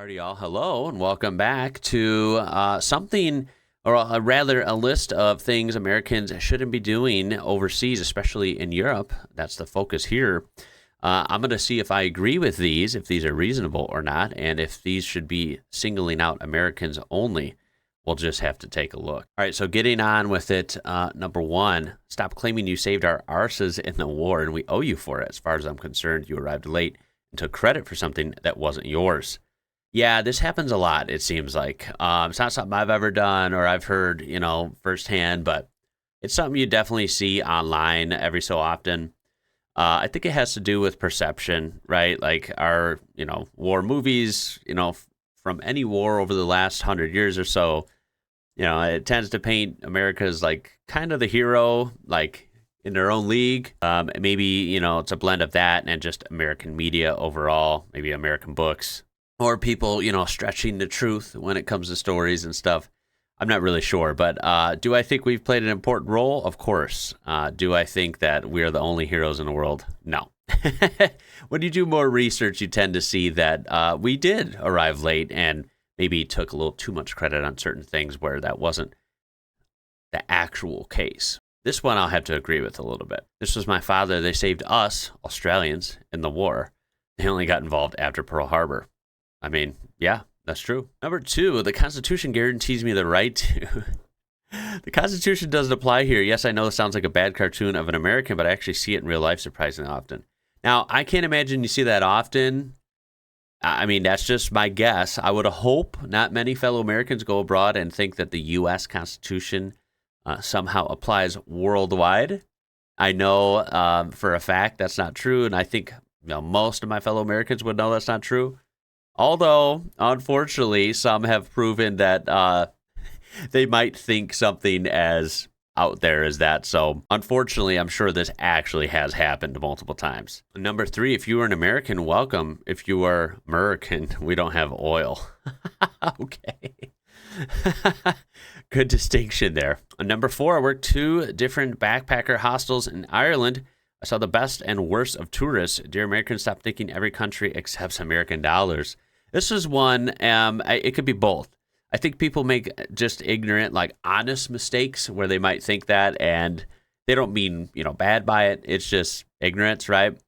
Alrighty, y'all. Hello, and welcome back to something, or rather a list of things Americans shouldn't be doing overseas, especially in Europe. That's the focus here. I'm going to see if I agree with these, if these are reasonable or not, and if these should be singling out Americans only. We'll just have to take a look. All right, so getting on with it, number one, stop claiming you saved our arses in the war, and we owe you for it. As far as I'm concerned, you arrived late and took credit for something that wasn't yours. Yeah, this happens a lot, it seems like. It's not something I've ever done or I've heard, firsthand, but it's something you definitely see online every so often. I think it has to do with perception, right? Like our, war movies, from any war over the last 100 years or so, it tends to paint America as like kind of the hero, like in their own league. Maybe, it's a blend of that and just American media overall, maybe American books. Or people, stretching the truth when it comes to stories and stuff. I'm not really sure, but do I think we've played an important role? Of course. Do I think that we're the only heroes in the world? No. When you do more research, you tend to see that we did arrive late and maybe took a little too much credit on certain things where that wasn't the actual case. This one I'll have to agree with a little bit. This was my father. They saved us, Australians, in the war. They only got involved after Pearl Harbor. I mean, yeah, that's true. Number two, the Constitution guarantees me the right to... The Constitution doesn't apply here. Yes, I know this sounds like a bad cartoon of an American, but I actually see it in real life surprisingly often. Now, I can't imagine you see that often. I mean, that's just my guess. I would hope not many fellow Americans go abroad and think that the U.S. Constitution somehow applies worldwide. I know for a fact that's not true, and I think most of my fellow Americans would know that's not true. Although, unfortunately, some have proven that they might think something as out there as that. So, unfortunately, I'm sure this actually has happened multiple times. Number three, if you are an American, welcome. If you are American, we don't have oil. Okay. Good distinction there. Number four, I worked 2 different backpacker hostels in Ireland. I saw the best and worst of tourists. Dear Americans, stop thinking every country accepts American dollars. This is one, it could be both. I think people make just ignorant, like honest mistakes where they might think that and they don't mean, bad by it. It's just ignorance, right?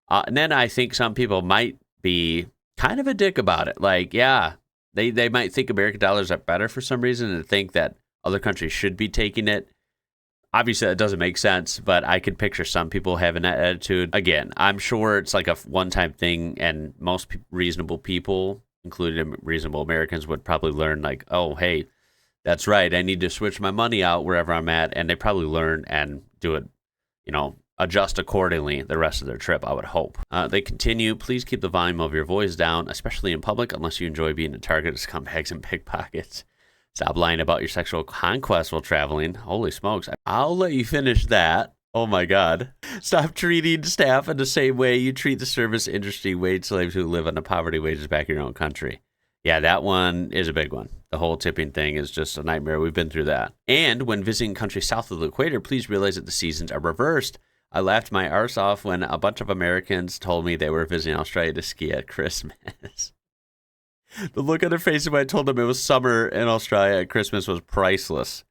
And then I think some people might be kind of a dick about it. Like, yeah, they might think American dollars are better for some reason and think that other countries should be taking it. Obviously, that doesn't make sense, but I could picture some people having that attitude. Again, I'm sure it's like a one-time thing, and most reasonable people, including reasonable Americans, would probably learn like, oh, hey, that's right. I need to switch my money out wherever I'm at, and they probably learn and do it, adjust accordingly the rest of their trip, I would hope. They continue, please keep the volume of your voice down, especially in public, unless you enjoy being a target of scumbags and pickpockets. Stop lying about your sexual conquest while traveling. Holy smokes. I'll let you finish that. Oh my God. Stop treating staff in the same way you treat the service industry wage slaves who live on the poverty wages back in your own country. Yeah, that one is a big one. The whole tipping thing is just a nightmare. We've been through that. And when visiting countries south of the equator, please realize that the seasons are reversed. I laughed my arse off when a bunch of Americans told me they were visiting Australia to ski at Christmas. The look on their faces when I told them it was summer in Australia at Christmas was priceless.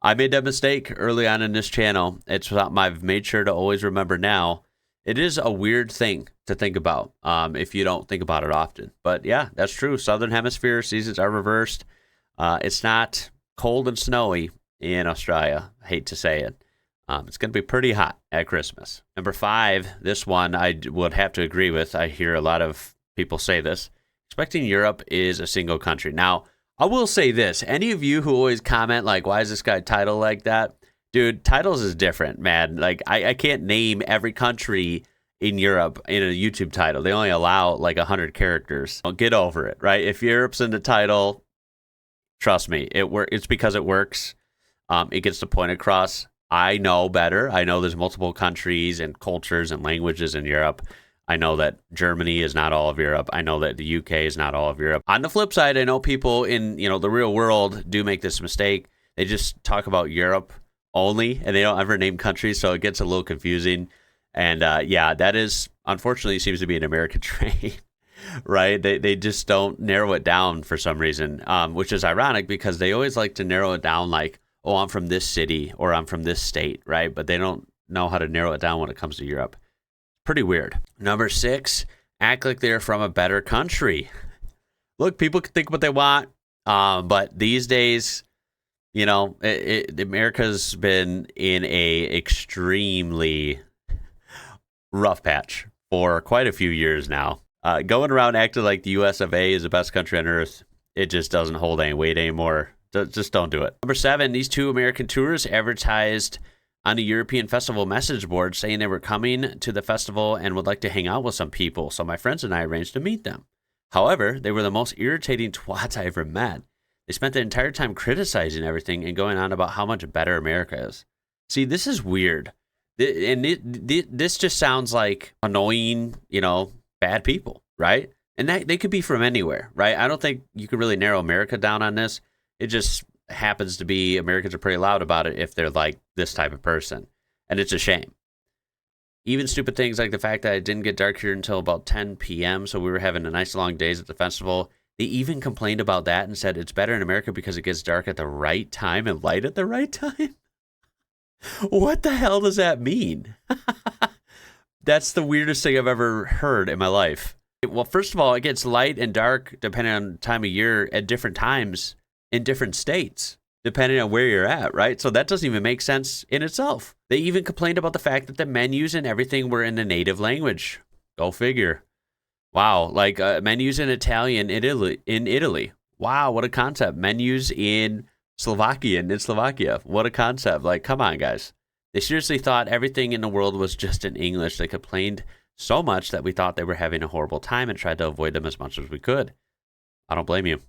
I made that mistake early on in this channel. It's something I've made sure to always remember now. It is a weird thing to think about if you don't think about it often. But yeah, that's true. Southern Hemisphere seasons are reversed. It's not cold and snowy in Australia. I hate to say it. It's going to be pretty hot at Christmas. Number 5, this one I would have to agree with. I hear a lot of people say this. Expecting Europe is a single country. Now, I will say this. Any of you who always comment, like, why is this guy titled like that? Dude, titles is different, man. Like, I can't name every country in Europe in a YouTube title. They only allow, like, 100 characters. Well, get over it, right? If Europe's in the title, trust me, it's because it works. It gets the point across. I know better. I know there's multiple countries and cultures and languages in Europe. I know that Germany is not all of Europe. I know that the UK is not all of Europe. On the flip side, I know people in, the real world do make this mistake. They just talk about Europe only, and they don't ever name countries, so it gets a little confusing. And yeah, that is, unfortunately, seems to be an American trait. right? They just don't narrow it down for some reason, which is ironic because they always like to narrow it down like, oh, I'm from this city or I'm from this state, right? But they don't know how to narrow it down when it comes to Europe. Pretty weird. Number 6, act like they're from a better country. Look, people can think what they want, but these days, you know, America's been in a extremely rough patch for quite a few years now. Going around acting like the US of A is the best country on earth, it just doesn't hold any weight anymore. Just don't do it. Number 7, these 2 American tourists advertised on a European festival message board saying they were coming to the festival and would like to hang out with some people. So my friends and I arranged to meet them. However, they were the most irritating twats I ever met. They spent the entire time criticizing everything and going on about how much better America is. See, this is weird. And this just sounds like annoying, you know, bad people, right? And they could be from anywhere, right? I don't think you could really narrow America down on this. It just happens to be Americans are pretty loud about it if they're like this type of person. And it's a shame. Even stupid things like the fact that it didn't get dark here until about 10 p.m., so we were having a nice long days at the festival. They even complained about that and said it's better in America because it gets dark at the right time and light at the right time. What the hell does that mean? That's the weirdest thing I've ever heard in my life. Well, first of all, it gets light and dark depending on time of year at different times in different states, depending on where you're at, right? So that doesn't even make sense in itself. They even complained about the fact that the menus and everything were in the native language. Go figure. Wow, like menus in Italian in Italy. Wow, what a concept. Menus in Slovakia. What a concept. Like, come on, guys. They seriously thought everything in the world was just in English. They complained so much that we thought they were having a horrible time and tried to avoid them as much as we could. I don't blame you.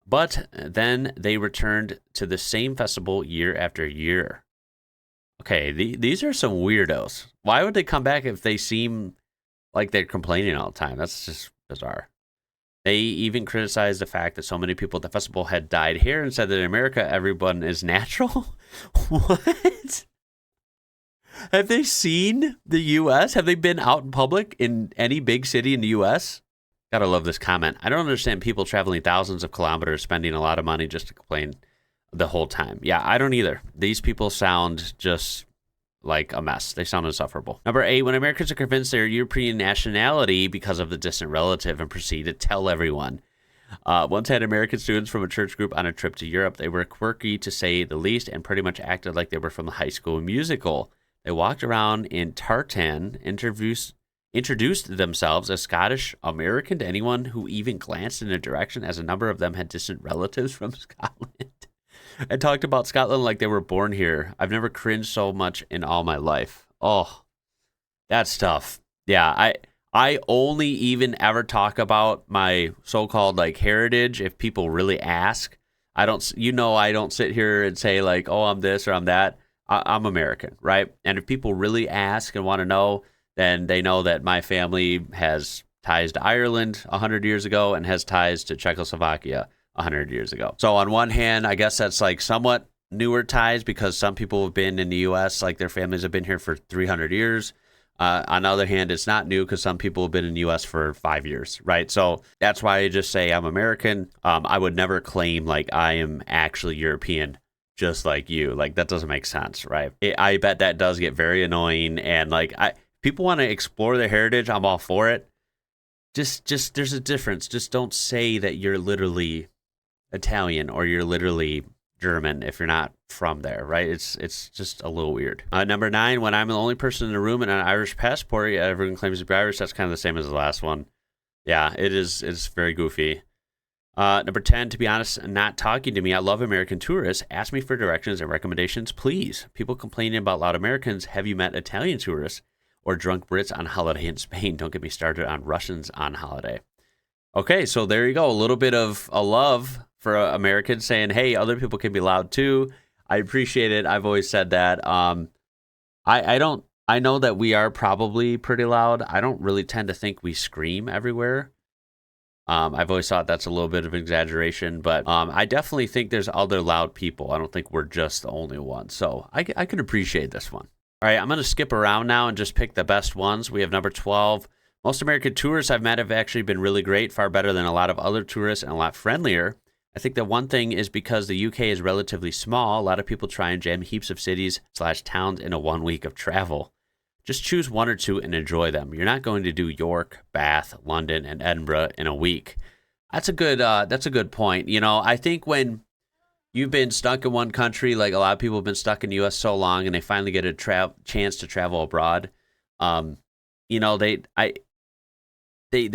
But then they returned to the same festival year after year. Okay, these are some weirdos. Why would they come back if they seem like they're complaining all the time? That's just bizarre. They even criticized the fact that so many people at the festival had dyed hair and said that in America, everyone is natural. What? Have they seen the U.S.? Have they been out in public in any big city in the U.S.? Gotta love this comment. I don't understand people traveling thousands of kilometers, spending a lot of money just to complain the whole time. Yeah, I don't either. These people sound just like a mess. They sound insufferable. Number 8, when Americans are convinced they're European nationality because of the distant relative and proceed to tell everyone. Once had American students from a church group on a trip to Europe. They were quirky to say the least and pretty much acted like they were from the High School Musical. They walked around in tartan, introduced themselves as Scottish American to anyone who even glanced in their direction, as a number of them had distant relatives from Scotland. And talked about Scotland like they were born here. I've never cringed so much in all my life. Oh, that's tough. Yeah, I only even ever talk about my so-called like heritage if people really ask. I don't sit here and say like, oh, I'm this or I'm that. I'm American, right? And if people really ask and want to know, then they know that my family has ties to Ireland 100 years ago and has ties to Czechoslovakia 100 years ago. So on one hand, I guess that's like somewhat newer ties because some people have been in the U.S., like their families have been here for 300 years. On the other hand, it's not new because some people have been in the U.S. for 5 years, right? So that's why I just say I'm American. I would never claim like I am actually European just like you. Like that doesn't make sense, right? I bet that does get very annoying. And like people want to explore their heritage. I'm all for it. Just there's a difference. Just don't say that you're literally Italian or you're literally German if you're not from there, right? It's just a little weird. Number 9, when I'm the only person in the room and an Irish passport, everyone claims to be Irish. That's kind of the same as the last one. Yeah, it's very goofy. Number 10, to be honest, not talking to me. I love American tourists. Ask me for directions and recommendations, please. People complaining about loud Americans. Have you met Italian tourists or drunk Brits on holiday in Spain? Don't get me started on Russians on holiday. Okay, so there you go. A little bit of a love for Americans saying, hey, other people can be loud too. I appreciate it. I've always said that. I know that we are probably pretty loud. I don't really tend to think we scream everywhere. I've always thought that's a little bit of an exaggeration, but I definitely think there's other loud people. I don't think we're just the only ones. So I can appreciate this one. All right, I'm going to skip around now and just pick the best ones. We have number 12. Most American tourists I've met have actually been really great, far better than a lot of other tourists and a lot friendlier. I think that one thing is because the UK is relatively small, a lot of people try and jam heaps of cities/towns into 1 week of travel. Just choose one or two and enjoy them. You're not going to do York, Bath, London, and Edinburgh in a week. That's a good point. You know, I think when you've been stuck in one country, like a lot of people have been stuck in the U.S. so long, and they finally get a chance to travel abroad, you know, they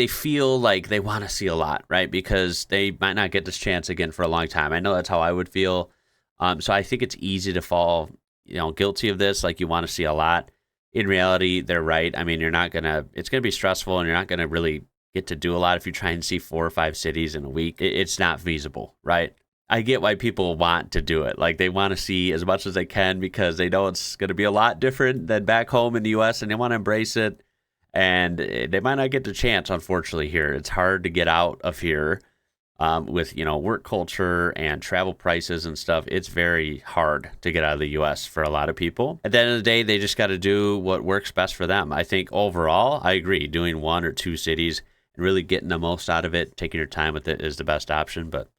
feel like they want to see a lot, right? Because they might not get this chance again for a long time. I know that's how I would feel. So I think it's easy to fall, guilty of this. Like you want to see a lot. In reality, they're right. I mean, it's going to be stressful and you're not going to really get to do a lot if you try and see 4 or 5 cities in a week. It's not feasible, right? I get why people want to do it. Like they want to see as much as they can because they know it's going to be a lot different than back home in the U.S. and they want to embrace it. And they might not get the chance, unfortunately, here. It's hard to get out of here with, work culture and travel prices and stuff. It's very hard to get out of the U.S. for a lot of people. At the end of the day, they just got to do what works best for them. I think overall, I agree, doing 1 or 2 cities and really getting the most out of it, taking your time with it is the best option. But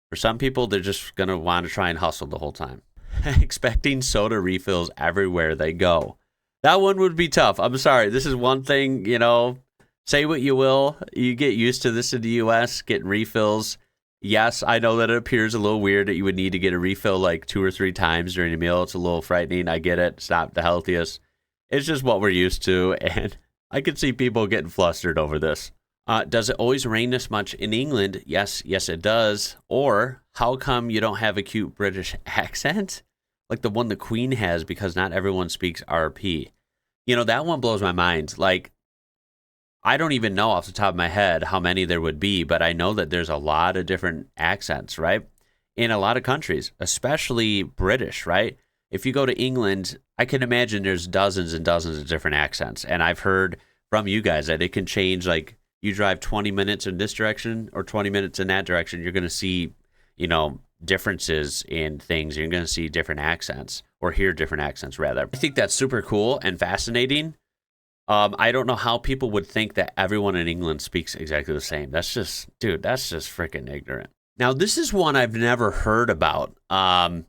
for some people, they're just going to want to try and hustle the whole time. Expecting soda refills everywhere they go. That one would be tough. I'm sorry. This is one thing, say what you will. You get used to this in the U.S., getting refills. Yes, I know that it appears a little weird that you would need to get a refill like 2 or 3 times during a meal. It's a little frightening. I get it. It's not the healthiest. It's just what we're used to. And I could see people getting flustered over this. Does it always rain this much in England? Yes, it does. Or how come you don't have a cute British accent? Like the one the Queen has, because not everyone speaks RP. That one blows my mind. Like, I don't even know off the top of my head how many there would be, but I know that there's a lot of different accents, right? In a lot of countries, especially British, right? If you go to England, I can imagine there's dozens and dozens of different accents. And I've heard from you guys that it can change, like, you drive 20 minutes in this direction or 20 minutes in that direction, you're going to see, differences in things. You're going to see different accents or hear different accents rather. I think that's super cool and fascinating. I don't know how people would think that everyone in England speaks exactly the same. That's just freaking ignorant. Now, this is one I've never heard about. Going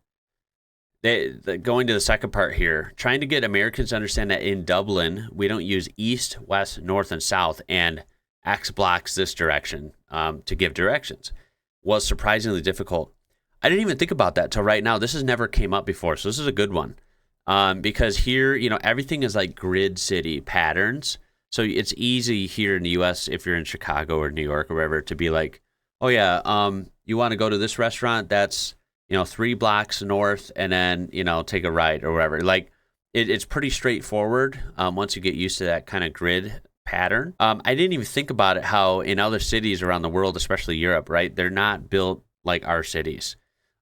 to the second part here, trying to get Americans to understand that in Dublin, we don't use east, west, north, and south, and X blocks this direction to give directions was surprisingly difficult. I didn't even think about that till right now. This has never came up before, so this is a good one. Because here, everything is like grid city patterns. So it's easy here in the U.S. if you're in Chicago or New York or wherever to be like, oh yeah, you want to go to this restaurant? That's 3 blocks north, and then take a right or whatever. Like it's pretty straightforward once you get used to that kind of grid pattern. I didn't even think about it how in other cities around the world, especially Europe, right? They're not built like our cities.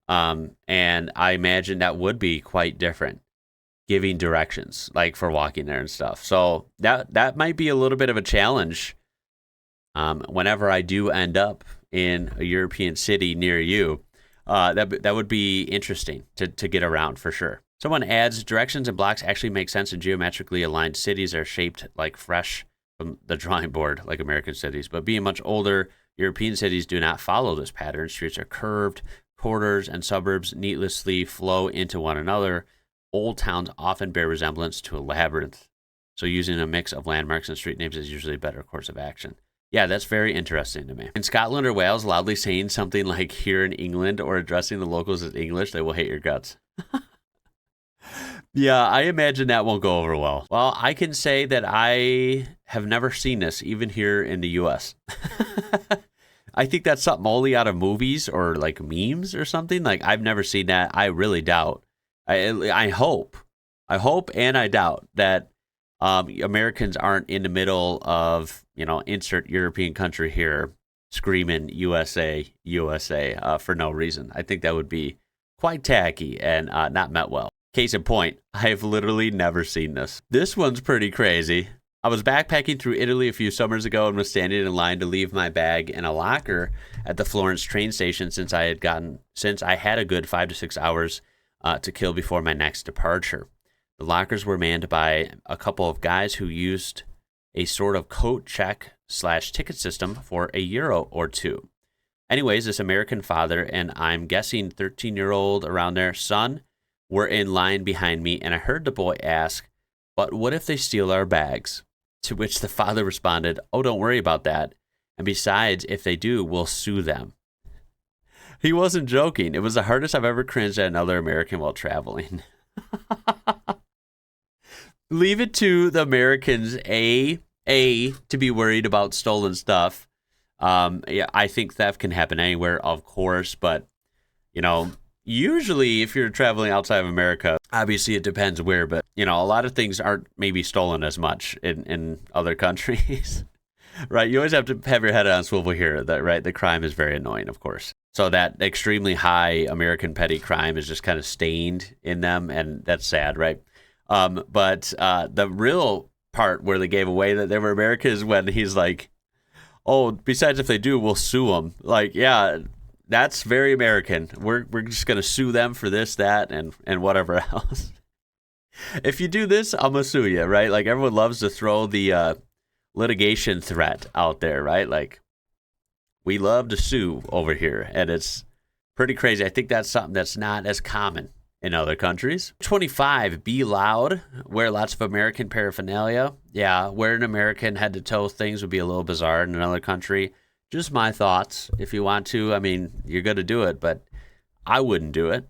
And I imagine that would be quite different, giving directions like for walking there and stuff. So that might be a little bit of a challenge whenever I do end up in a European city near you. That would be interesting to get around for sure. Someone adds, directions and blocks actually make sense in geometrically aligned cities are shaped like fresh from the drawing board, like American cities. But being much older, European cities do not follow this pattern. Streets are curved, quarters and suburbs needlessly flow into one another. Old towns often bear resemblance to a labyrinth. So using a mix of landmarks and street names is usually a better course of action. Yeah, that's very interesting to me. In Scotland or Wales, loudly saying something like here in England or addressing the locals as English, they will hate your guts. Yeah, I imagine that won't go over well. Well, I can say that I have never seen this, even here in the U.S. I think that's something only out of movies or like memes or something. Like I've never seen that. I really doubt. I hope and I doubt that Americans aren't in the middle of, insert European country here screaming USA, USA for no reason. I think that would be quite tacky and not met well. Case in point, I have literally never seen this. This one's pretty crazy. I was backpacking through Italy a few summers ago and was standing in line to leave my bag in a locker at the Florence train station since I had a good 5 to 6 hours to kill before my next departure. The lockers were manned by a couple of guys who used a sort of coat check / ticket system for €1 or two. Anyways, this American father and I'm guessing 13-year-old around their son were in line behind me, and I heard the boy ask, "But what if they steal our bags?" To which the father responded, "Oh, don't worry about that. And besides, if they do, we'll sue them." He wasn't joking. It was the hardest I've ever cringed at another American while traveling. Leave it to the Americans, A, to be worried about stolen stuff. Yeah, I think theft can happen anywhere, of course, but, usually if you're traveling outside of America, obviously it depends where, but, a lot of things aren't maybe stolen as much in other countries, right? You always have to have your head on swivel here, right? The crime is very annoying, of course. So that extremely high American petty crime is just kind of stained in them, and that's sad, right? But the real part where they gave away that they were American is when he's like, "Oh, besides, if they do, we'll sue them." Like, yeah, that's very American. We're just gonna sue them for this, that, and whatever else. If you do this, I'm gonna sue you, right? Like, everyone loves to throw the litigation threat out there, right? Like, we love to sue over here, and it's pretty crazy. I think that's something that's not as common in other countries. 25, be loud. Wear lots of American paraphernalia. Yeah, wearing American head-to-toe things would be a little bizarre in another country. Just my thoughts. If you want to, I mean, you're going to do it, but I wouldn't do it.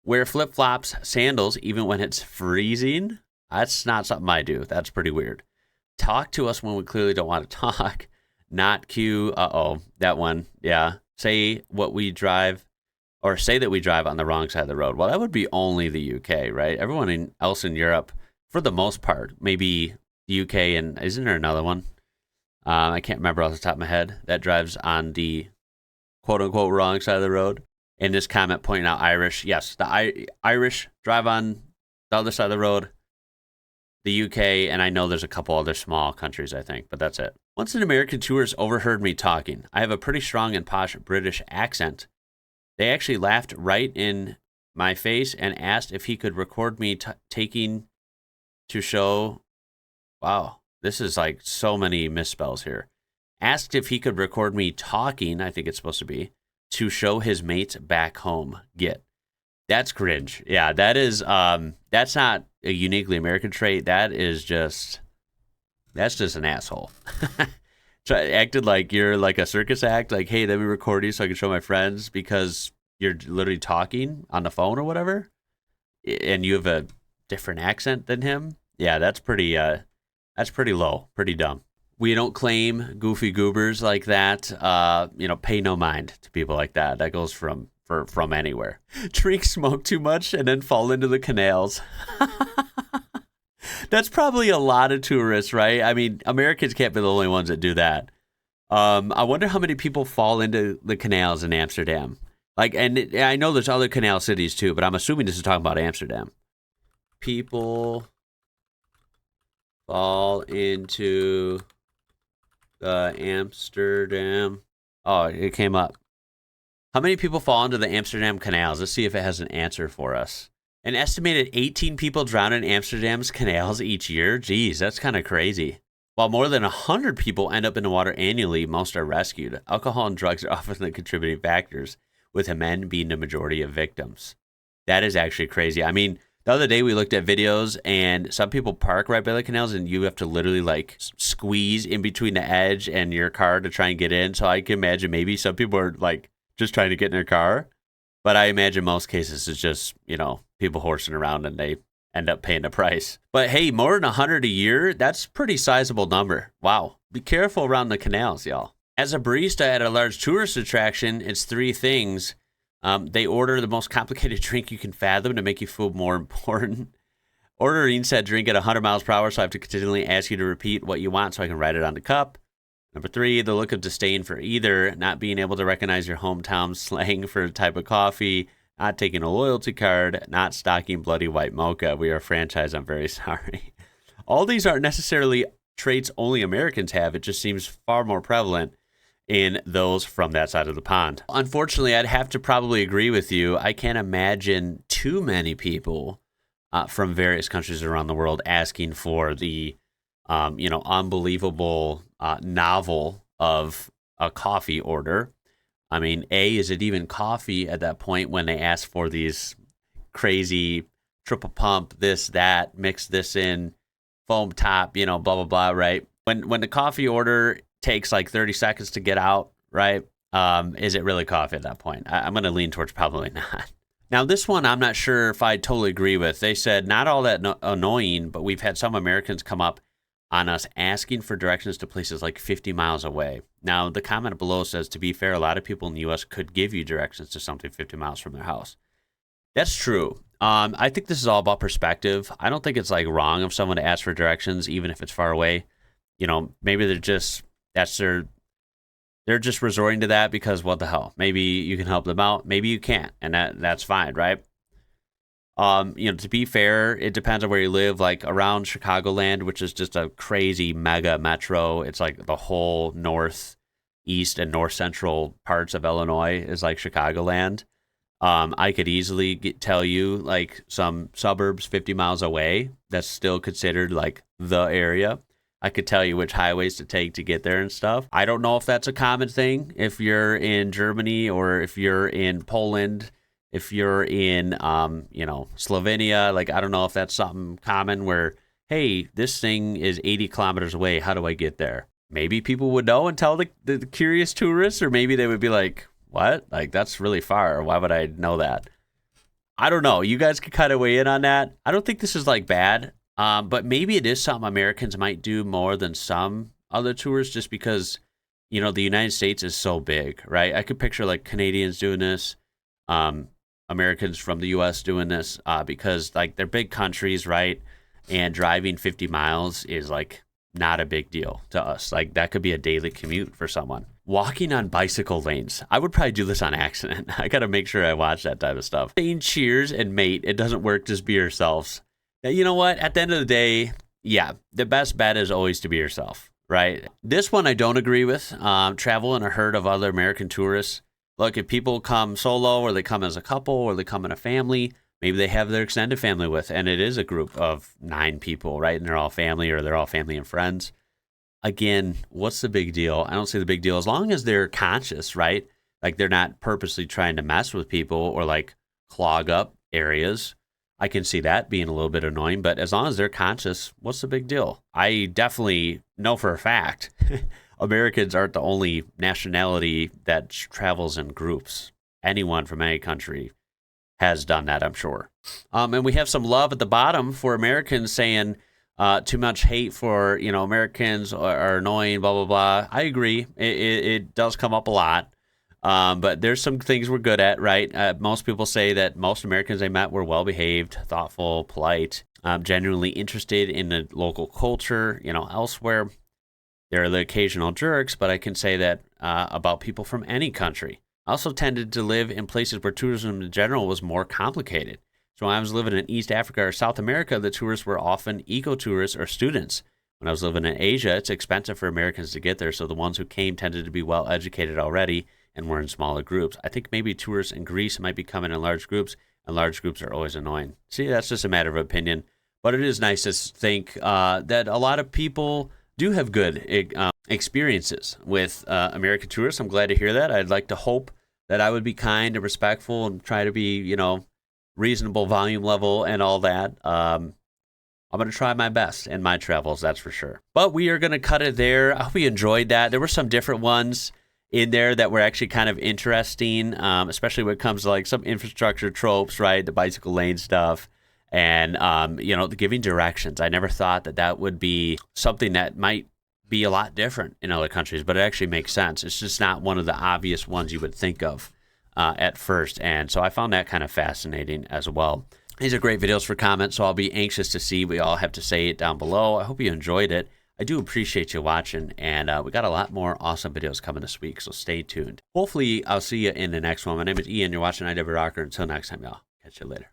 Wear flip-flops, sandals, even when it's freezing. That's not something I do. That's pretty weird. Talk to us when we clearly don't want to talk. Not cue. That one. Yeah. Say that we drive on the wrong side of the road. Well, that would be only the UK, right? Everyone else in Europe, for the most part, maybe the UK, and isn't there another one? I can't remember off the top of my head, that drives on the quote-unquote wrong side of the road. In this comment pointing out Irish, yes, the Irish drive on the other side of the road. The UK, and I know there's a couple other small countries, I think, but that's it. Once an American tourist overheard me talking. I have a pretty strong and posh British accent. They actually laughed right in my face and asked if he could record me taking to show. Wow, this is like so many misspells here. Asked if he could record me talking, I think it's supposed to be, to show his mates back home. That's cringe. Yeah, that is, that's not a uniquely American trait. That's just an asshole. Acted like you're like a circus act, like, "Hey, let me record you so I can show my friends," because you're literally talking on the phone or whatever, and you have a different accent than him. Yeah, that's pretty low, pretty dumb. We don't claim goofy goobers like that. Pay no mind to people like that. That goes from anywhere. Drink, smoke too much, and then fall into the canals. That's probably a lot of tourists, right? I mean, Americans can't be the only ones that do that. I wonder how many people fall into the canals in Amsterdam. And I know there's other canal cities too, but I'm assuming this is talking about Amsterdam. People fall into the Amsterdam. Oh, it came up. How many people fall into the Amsterdam canals? Let's see if it has an answer for us. An estimated 18 people drown in Amsterdam's canals each year. Geez, that's kind of crazy. While more than 100 people end up in the water annually, most are rescued. Alcohol and drugs are often the contributing factors, with men being the majority of victims. That is actually crazy. I mean, the other day we looked at videos, and some people park right by the canals, and you have to literally like squeeze in between the edge and your car to try and get in. So I can imagine maybe some people are like just trying to get in their car. But I imagine most cases it's just, people horsing around and they end up paying the price. But hey, more than 100 a year, that's a pretty sizable number. Wow. Be careful around the canals, y'all. As a barista at a large tourist attraction, it's three things. They order the most complicated drink you can fathom to make you feel more important. Ordering said drink at 100 miles per hour, so I have to continually ask you to repeat what you want so I can write it on the cup. Number 3, the look of disdain for either, not being able to recognize your hometown slang for a type of coffee, not taking a loyalty card, not stocking bloody white mocha. We are a franchise, I'm very sorry. All these aren't necessarily traits only Americans have. It just seems far more prevalent in those from that side of the pond. Unfortunately, I'd have to probably agree with you. I can't imagine too many people from various countries around the world asking for the unbelievable novel of a coffee order. I mean, is it even coffee at that point when they ask for these crazy triple pump, this, that, mix this in, foam top, blah, blah, blah, right? When the coffee order takes like 30 seconds to get out, right? Is it really coffee at that point? I'm going to lean towards probably not. Now, this one, I'm not sure if I totally agree with. They said, not all that annoying, but we've had some Americans come up on us asking for directions to places like 50 miles away. Now, the comment below says, to be fair, a lot of people in the U.S. could give you directions to something 50 miles from their house. That's true. I think this is all about perspective. I don't think it's like wrong of someone to ask for directions, even if it's far away. Maybe they're just resorting to that because what the hell? Maybe you can help them out. Maybe you can't, and that's fine, right? To be fair, it depends on where you live. Like around Chicagoland, which is just a crazy mega metro. It's like the whole northeast and north central parts of Illinois is like Chicagoland. I could easily tell you like some suburbs 50 miles away that's still considered like the area. I could tell you which highways to take to get there and stuff. I don't know if that's a common thing if you're in Germany or if you're in Poland, if you're in, Slovenia. Like, I don't know if that's something common where, hey, this thing is 80 kilometers away. How do I get there? Maybe people would know and tell the curious tourists, or maybe they would be like, what? Like, that's really far. Why would I know that? I don't know. You guys could kind of weigh in on that. I don't think this is like bad. But maybe it is something Americans might do more than some other tourists just because, the United States is so big, right? I could picture like Canadians doing this, Americans from the U.S. doing this because like they're big countries, right? And driving 50 miles is like not a big deal to us. Like that could be a daily commute for someone. Walking on bicycle lanes. I would probably do this on accident. I got to make sure I watch that type of stuff. Saying cheers and mate, it doesn't work. Just be yourselves. Now, you know what? At the end of the day, yeah, the best bet is always to be yourself, right? This one I don't agree with. Travel in a herd of other American tourists. Look, if people come solo or they come as a couple or they come in a family, maybe they have their extended family with, and it is a group of 9 people, right? And they're all family or they're all family and friends. Again, what's the big deal? I don't see the big deal as long as they're conscious, right? Like they're not purposely trying to mess with people or like clog up areas. I can see that being a little bit annoying, but as long as they're conscious, what's the big deal? I definitely know for a fact Americans aren't the only nationality that travels in groups. Anyone from any country has done that, I'm sure. And we have some love at the bottom for Americans saying too much hate for, Americans are annoying, blah, blah, blah. I agree. It does come up a lot. But there's some things we're good at, right? Most people say that most Americans they met were well-behaved, thoughtful, polite, genuinely interested in the local culture, elsewhere. There are the occasional jerks, but I can say that about people from any country. I also tended to live in places where tourism in general was more complicated. So when I was living in East Africa or South America, the tourists were often eco-tourists or students. When I was living in Asia, it's expensive for Americans to get there, so the ones who came tended to be well-educated already and we're in smaller groups. I think maybe tourists in Greece might be coming in large groups, and large groups are always annoying. See, that's just a matter of opinion. But it is nice to think that a lot of people do have good experiences with American tourists. I'm glad to hear that. I'd like to hope that I would be kind and respectful and try to be, reasonable volume level and all that. I'm going to try my best in my travels, that's for sure. But we are going to cut it there. I hope you enjoyed that. There were some different ones in there that were actually kind of interesting, especially when it comes to like some infrastructure tropes, right? The bicycle lane stuff and, the giving directions. I never thought that would be something that might be a lot different in other countries, but it actually makes sense. It's just not one of the obvious ones you would think of at first. And so I found that kind of fascinating as well. These are great videos for comments, so I'll be anxious to see what you all have to say down below. I hope you enjoyed it. I do appreciate you watching, and we got a lot more awesome videos coming this week, so stay tuned. Hopefully, I'll see you in the next one. My name is Ian. You're watching IWrocker. Until next time, y'all. Catch you later.